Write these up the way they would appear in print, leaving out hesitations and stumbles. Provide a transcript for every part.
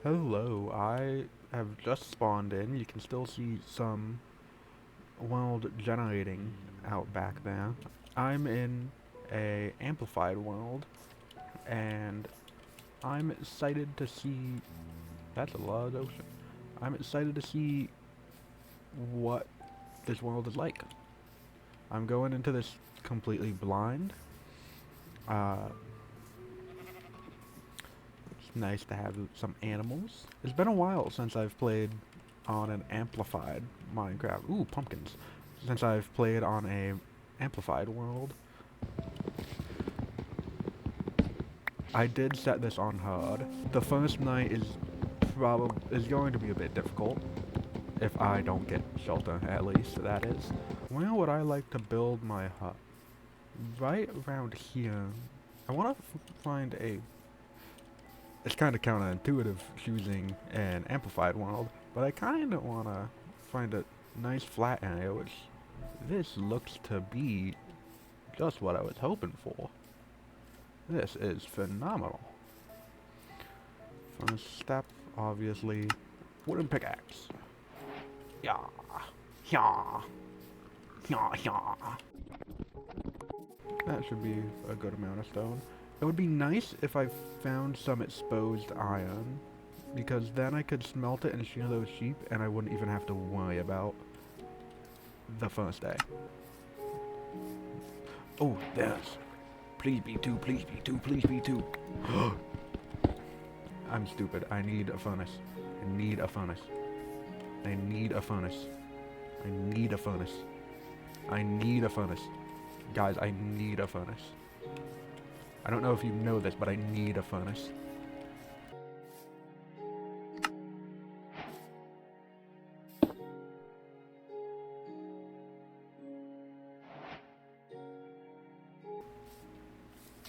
Hello, I have just spawned in. You can still see some world generating out back there. I'm in a amplified world, and I'm excited to see. That's a large ocean. I'm excited to see what this world is like. I'm going into this completely blind. Uh, it's nice to have some animals. It's been a while since I've played on an amplified Minecraft. Ooh, pumpkins. Since I've played on a amplified world. I did set this on hard. The first night is going to be a bit difficult if I don't get shelter, at least that is. Where would I like to build my hut? Right around here. I want to find a. It's kind of counterintuitive choosing an amplified world, but I kind of want to find a nice flat area, which this looks to be just what I was hoping for. This is phenomenal. First step, obviously, wooden pickaxe. Yeah, yeah, yeah, yeah. That should be a good amount of stone. It would be nice if I found some exposed iron, because then I could smelt it and shear those sheep, and I wouldn't even have to worry about the first day. Oh, there's. Please be two, please be two, please be two. I'm stupid. I need a furnace. I need a furnace. I need a furnace. I need a furnace. I need a furnace. Guys, I need a furnace. I don't know if you know this, but I need a furnace.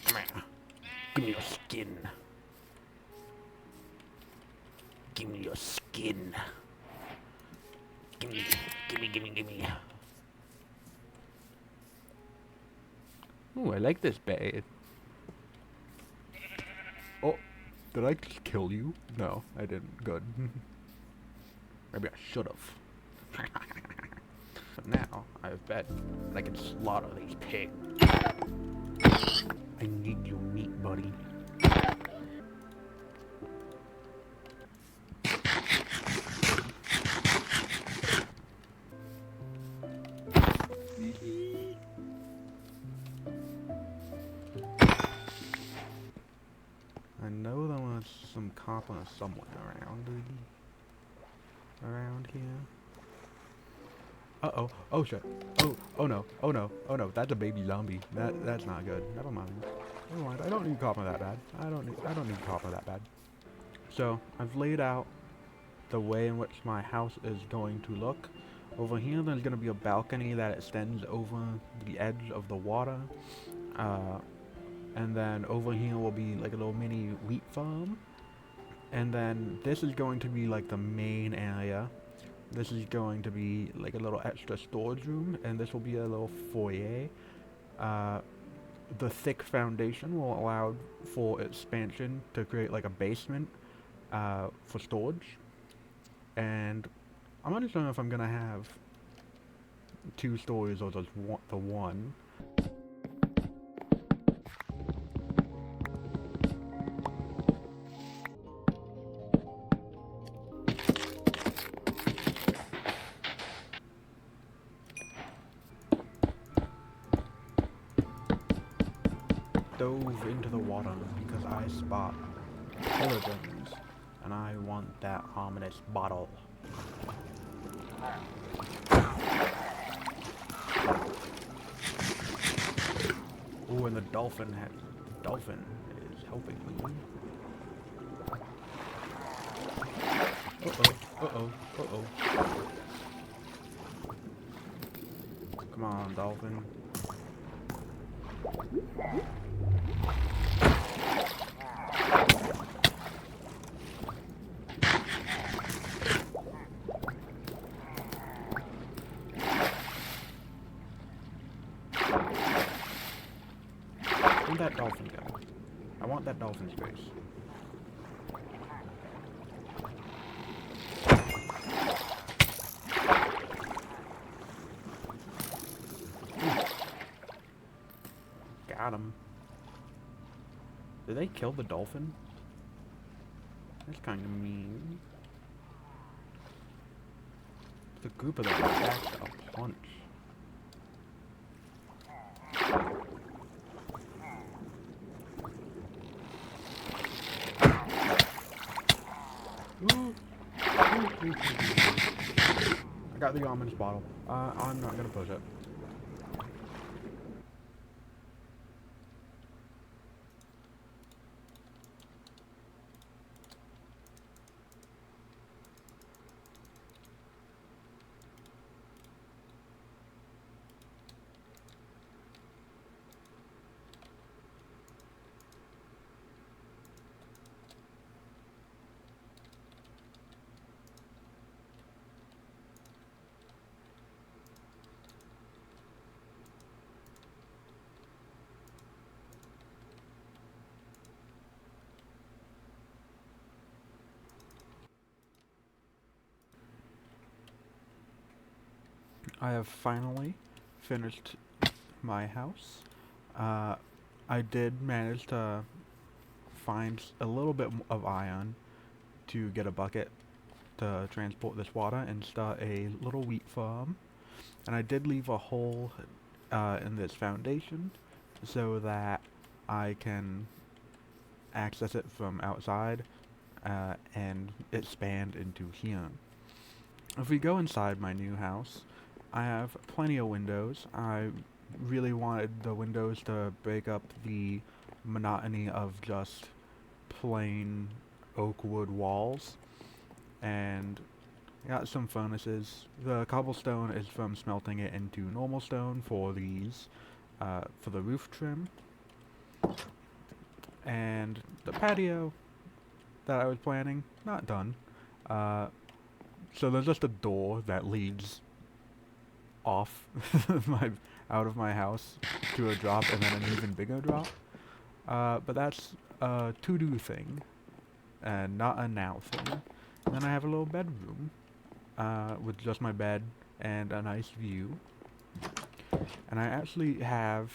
Come here. Give me your skin. Give me your skin. Gimme, gimme. Ooh, I like this bed. Oh, did I just kill you? No, I didn't. Good. Maybe I should've. But now, I bet I can slaughter these pigs. I need your meat, buddy. I know there was some copper somewhere around here. Uh-oh. Oh shit. Oh no. Oh no. Oh no. That's a baby zombie. That's not good. Never mind. Never mind. I don't need copper that bad. I don't need copper that bad. So, I've laid out the way in which my house is going to look. Over here there's gonna be a balcony that extends over the edge of the water. Uh and then over here will be like a little mini wheat farm. And then this is going to be like the main area. This is going to be like a little extra storage room, and this will be a little foyer. Uh, the thick foundation will allow for expansion to create like a basement for storage. And I'm not sure if I'm gonna have 2 stories or just the one. Dove into the water because I spot pilgrims, and I want that ominous bottle. Ooh, and the dolphin is helping me. Uh-oh. Come on, dolphin. Where'd that dolphin go? I want that dolphin's face. got him. Did they kill the dolphin? That's kind of mean. The group of them packed a punch. I got the almonds bottle. I'm not gonna push it. I have finally finished my house. I did manage to find a little bit of iron to get a bucket to transport this water and start a little wheat farm. And I did leave a hole in this foundation so that I can access it from outside and expand into here. If we go inside my new house, I have plenty of windows. I really wanted the windows to break up the monotony of just plain oak wood walls. And got some furnaces. The cobblestone is from smelting it into normal stone for these, for the roof trim. And the patio that I was planning, not done. So there's just a door that leads off out of my house to a drop and then an even bigger drop. But that's a to-do thing and not a now thing. And then I have a little bedroom with just my bed and a nice view. And I actually have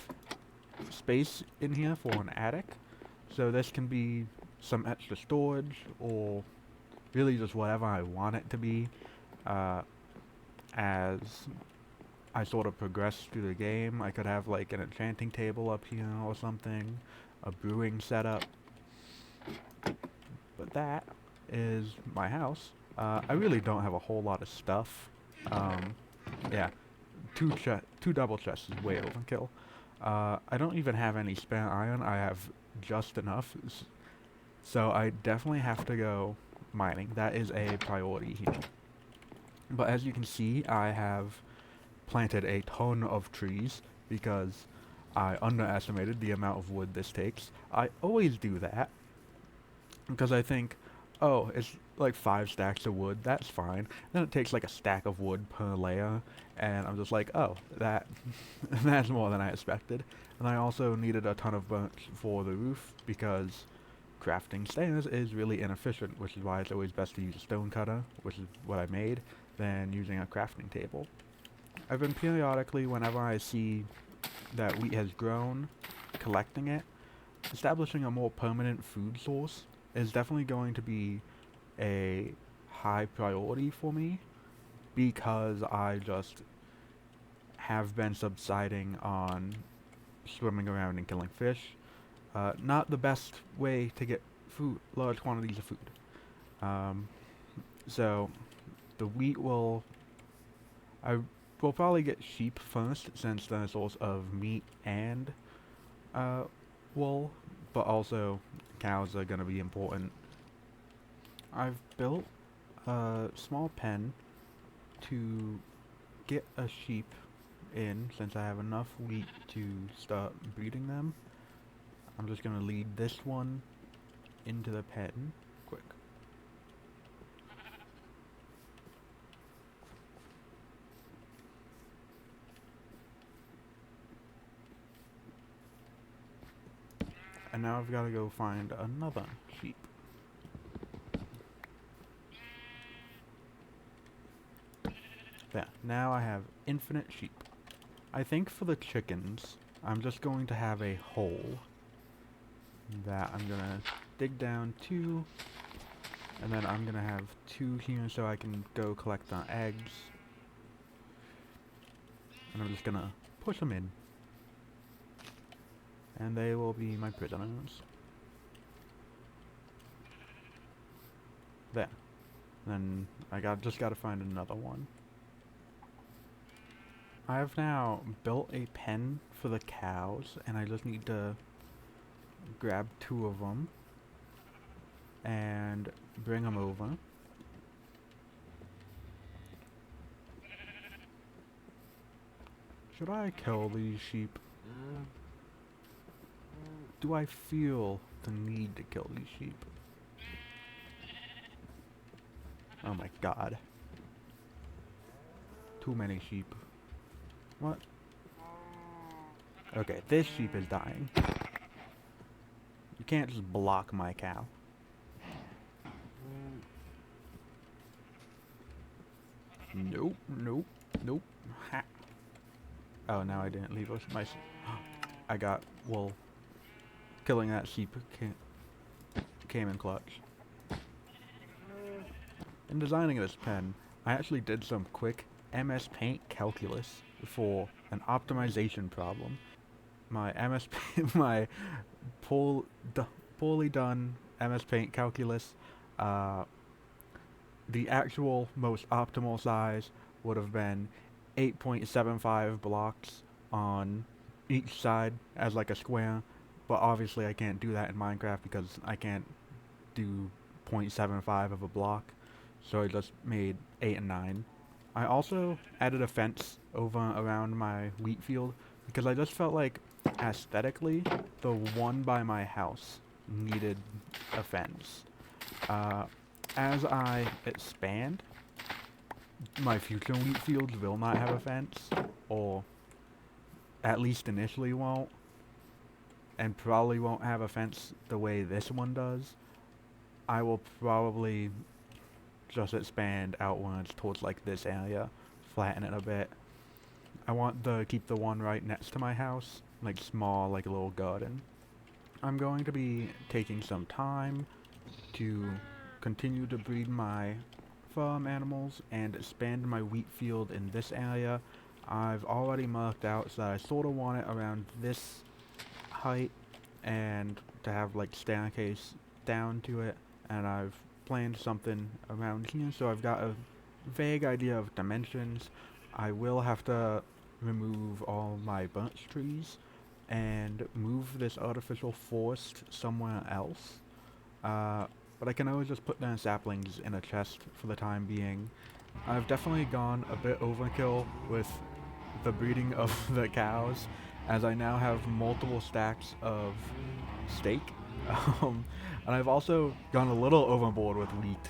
space in here for an attic. So this can be some extra storage or really just whatever I want it to be as I sort of progress through the game. I could have like an enchanting table up here or something, a brewing setup. But that is my house. I really don't have a whole lot of stuff. Yeah, two double chests is way overkill. I don't even have any spare iron. I have just enough. So I definitely have to go mining. That is a priority here. But as you can see, I have planted a ton of trees because I underestimated the amount of wood this takes. I always do that because I think, oh, it's like 5 stacks of wood, that's fine. Then it takes like a stack of wood per layer, and I'm just like, oh, that's more than I expected. And I also needed a ton of birch for the roof because crafting stairs is really inefficient, which is why it's always best to use a stone cutter, which is what I made, than using a crafting table. I've been periodically, whenever I see that wheat has grown, collecting it. Establishing a more permanent food source is definitely going to be a high priority for me because I just have been subsiding on swimming around and killing fish. Not the best way to get food, large quantities of food. So the wheat I will probably get sheep first since they're a source of meat and wool, but also cows are going to be important. I've built a small pen to get a sheep in since I have enough wheat to start breeding them. I'm just going to lead this one into the pen quick. And now I've got to go find another sheep. There, now I have infinite sheep. I think for the chickens, I'm just going to have a hole that I'm gonna dig down to, and then I'm gonna have 2 here so I can go collect the eggs. And I'm just gonna push them in. And they will be my prisoners. There. Then I just gotta find another one. I have now built a pen for the cows, and I just need to grab 2 of them and bring them over. Should I kill these sheep? Do I feel the need to kill these sheep? Oh my god. Too many sheep. What? Okay, this sheep is dying. You can't just block my cow. Nope, nope, nope. Ha. Oh, now I didn't leave us my... I got wool. Killing that sheep came in clutch. In designing this pen, I actually did some quick MS Paint calculus for an optimization problem. My MS Paint, my poorly done MS Paint calculus, the actual most optimal size would have been 8.75 blocks on each side as like a square, but obviously I can't do that in Minecraft because I can't do 0.75 of a block, so I just made 8 and 9. I also added a fence over around my wheat field because I just felt like aesthetically the one by my house needed a fence. As I expand, my future wheat fields will not have a fence, or at least initially won't, and probably won't have a fence the way this one does. I will probably just expand outwards towards like this area, flatten it a bit. I want to keep the one right next to my house, like small, like a little garden. I'm going to be taking some time to continue to breed my farm animals and expand my wheat field in this area. I've already marked out so that I sort of want it around this height and to have like staircase down to it, and I've planned something around here, so I've got a vague idea of dimensions. I will have to remove all my birch trees and move this artificial forest somewhere else. But I can always just put down saplings in a chest for the time being. I've definitely gone a bit overkill with the breeding of the cows, as I now have multiple stacks of steak. And I've also gone a little overboard with wheat.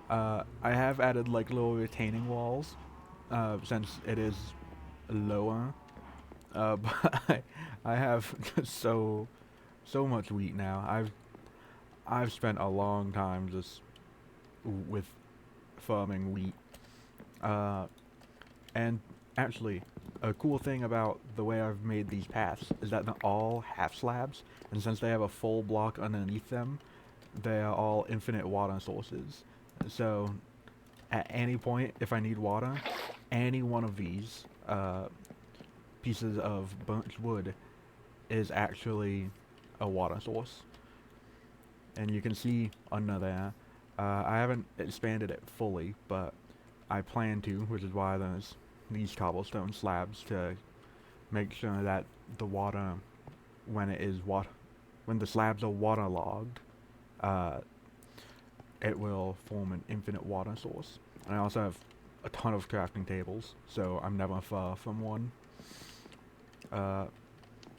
I have added like little retaining walls, since it is lower. But I have so much wheat now. I've spent a long time just with farming wheat. And actually, a cool thing about the way I've made these paths is that they're all half slabs, and since they have a full block underneath them, they are all infinite water sources. So, at any point, if I need water, any one of these pieces of burnt wood is actually a water source. And you can see under there, I haven't expanded it fully, but I plan to, which is why there's these cobblestone slabs to make sure that the water, when the slabs are waterlogged, it will form an infinite water source. And I also have a ton of crafting tables, so I'm never far from one. I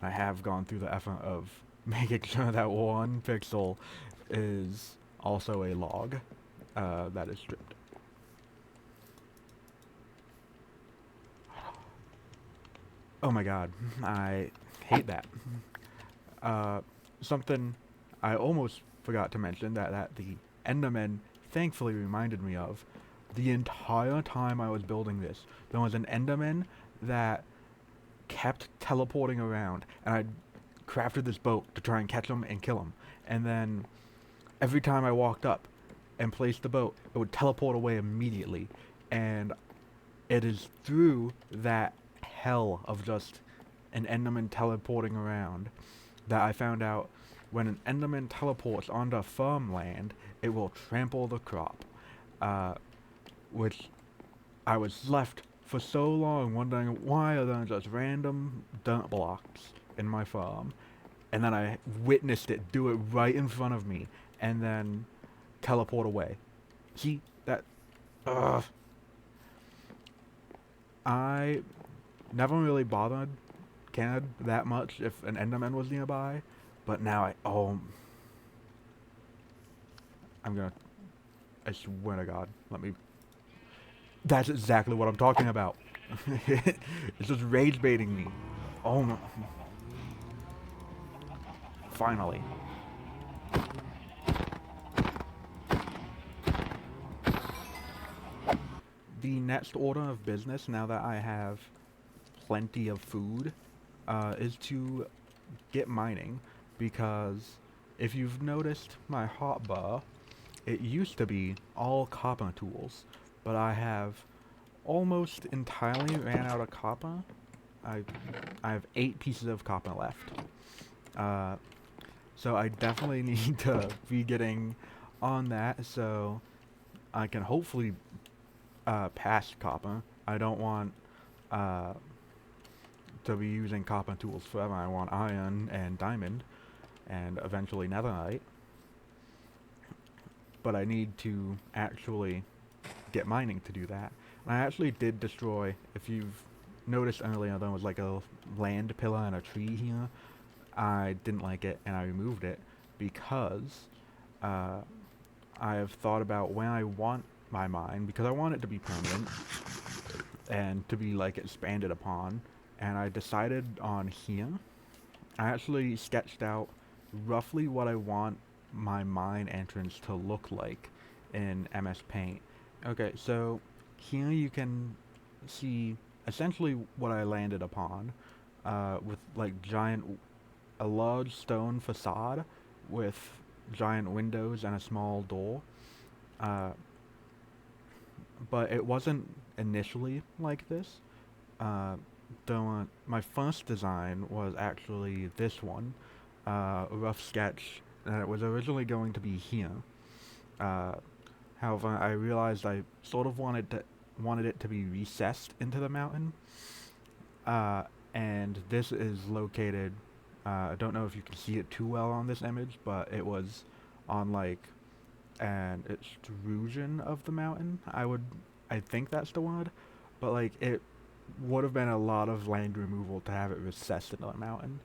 have gone through the effort of making sure that one pixel is also a log that is stripped. Oh my god, I hate that. Something I almost forgot to mention that the Enderman thankfully reminded me of. The entire time I was building this, there was an Enderman that kept teleporting around, and I crafted this boat to try and catch them and kill them. And then every time I walked up and placed the boat, it would teleport away immediately. And it is through that hell of just an Enderman teleporting around that I found out when an Enderman teleports onto farmland, it will trample the crop. Which I was left for so long wondering why are there just random dirt blocks in my farm. And then I witnessed it do it right in front of me, and then teleport away. See, that, I never really cared that much if an Enderman was nearby, but now I swear to God, that's exactly what I'm talking about. It's just rage baiting me. Oh no. Finally. The next order of business, now that I have plenty of food, is to get mining, because if you've noticed my hotbar, it used to be all copper tools, but I have almost entirely ran out of copper. I have 8 pieces of copper left. So I definitely need to be getting on that so I can hopefully pass copper. I don't want to be using copper tools forever. I want iron and diamond and eventually netherite. But I need to actually get mining to do that. And I actually did destroy, if you've noticed earlier, there was like a land pillar and a tree here. I didn't like it and I removed it because I have thought about when I want my mine, because I want it to be permanent and to be like expanded upon, and I decided on here. I actually sketched out roughly what I want my mine entrance to look like in MS Paint. Okay, so here you can see essentially what I landed upon, with like a large stone facade with giant windows and a small door. But it wasn't initially like this. My first design was actually this one, a rough sketch, and it was originally going to be here. However, I realized I sort of wanted it to be recessed into the mountain. And this is located, I don't know if you can see it too well on this image, but it was on like an extrusion of the mountain. I think that's the word, but like it would have been a lot of land removal to have it recessed into the mountain.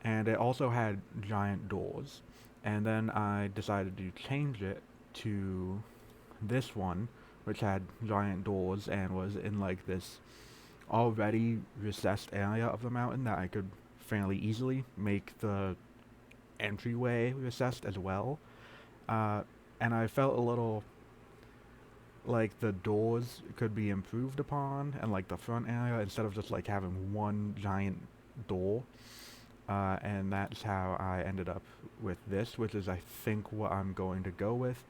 And it also had giant doors. And then I decided to change it to this one, which had giant doors and was in like this already recessed area of the mountain that I could fairly easily make the entryway recessed as well. And I felt a little like the doors could be improved upon, and like the front area, instead of just like having one giant door. And that's how I ended up with this, which is I think what I'm going to go with.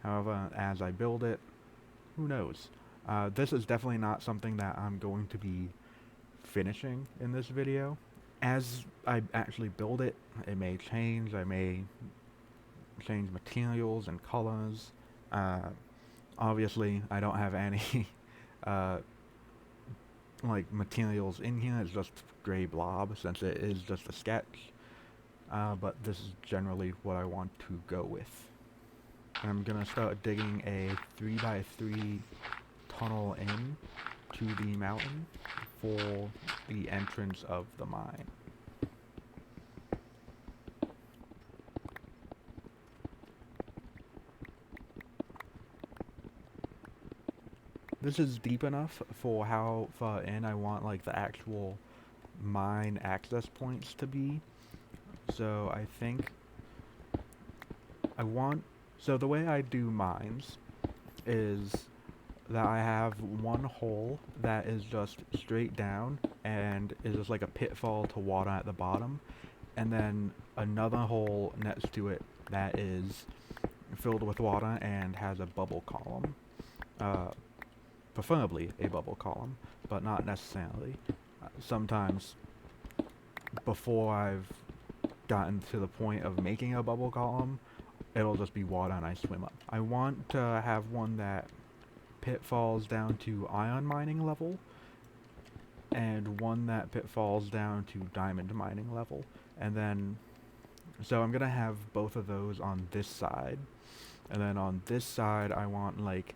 However, as I build it, who knows? This is definitely not something that I'm going to be finishing in this video. As I actually build it, it may change. I may change materials and colors. Obviously, I don't have any like materials in here. It's just gray blob since it is just a sketch. But this is generally what I want to go with. I'm gonna start digging a 3x3 tunnel in to the mountain for the entrance of the mine. This is deep enough for how far in I want like the actual mine access points to be. So I think so the way I do mines is that I have one hole that is just straight down and is just like a pitfall to water at the bottom, and then another hole next to it that is filled with water and has a bubble column. Uh, Preferably a bubble column, but not necessarily. Sometimes before I've gotten to the point of making a bubble column, it'll just be water and I swim up. I want to have one that pitfalls down to iron mining level, and one that pitfalls down to diamond mining level. And then, so I'm gonna have both of those on this side. And then on this side, I want like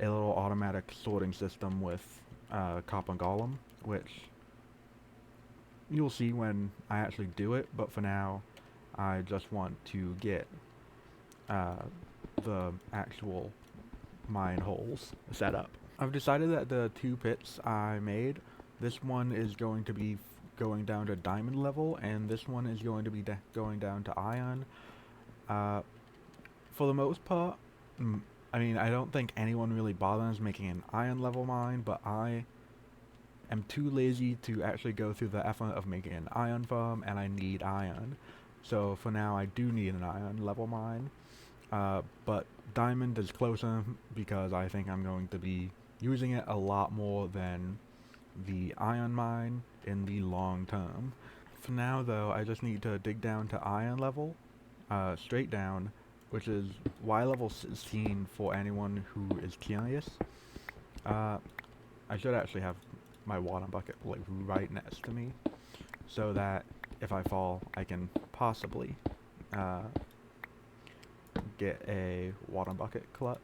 a little automatic sorting system with copper golem, which you'll see when I actually do it, but for now, I just want to get the actual mine holes set up. I've decided that the two pits I made, this one is going to be going down to diamond level, and this one is going to be going down to iron. For the most part, I mean, I don't think anyone really bothers making an iron level mine, but I am too lazy to actually go through the effort of making an iron farm, and I need iron. So for now, I do need an iron level mine. But diamond is closer because I think I'm going to be using it a lot more than the iron mine in the long term. For now though, I just need to dig down to iron level, straight down, which is Y level 16 for anyone who is curious. I should actually have my water bucket like right next to me, so that if I fall, I can possibly get a water bucket clutch.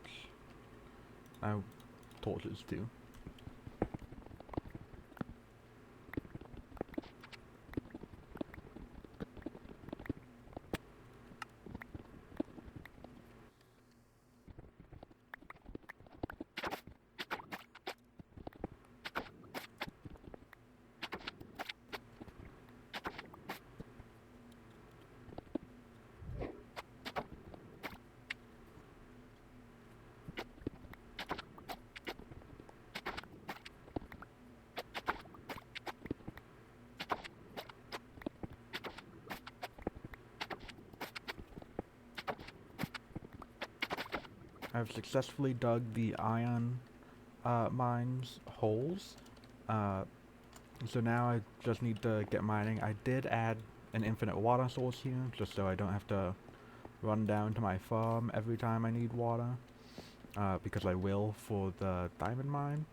Torches too. I've successfully dug the iron mines holes. So now I just need to get mining. I did add an infinite water source here, just so I don't have to run down to my farm every time I need water, because I will for the diamond mine.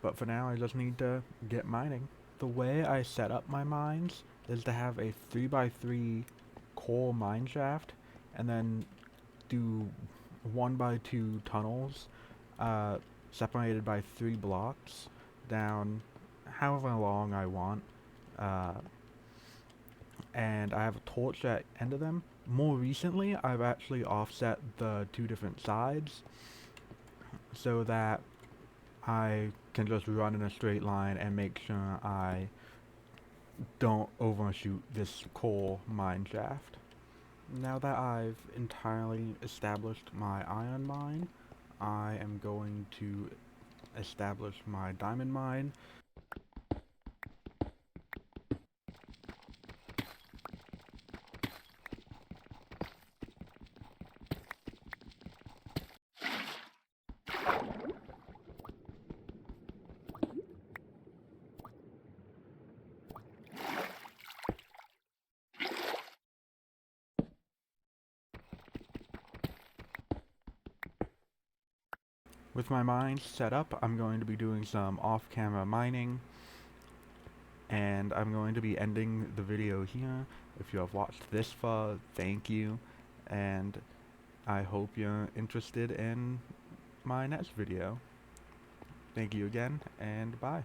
But for now, I just need to get mining. The way I set up my mines is to have a 3x3 core mine shaft, and then do 1x2 tunnels, separated by 3 blocks, down however long I want, and I have a torch at the end of them. More recently, I've actually offset the 2 different sides, so that I can just run in a straight line and make sure I don't overshoot this core mine shaft. Now that I've entirely established my iron mine, I am going to establish my diamond mine. With my mine set up, I'm going to be doing some off-camera mining, and I'm going to be ending the video here. If you have watched this far, thank you, and I hope you're interested in my next video. Thank you again, and bye.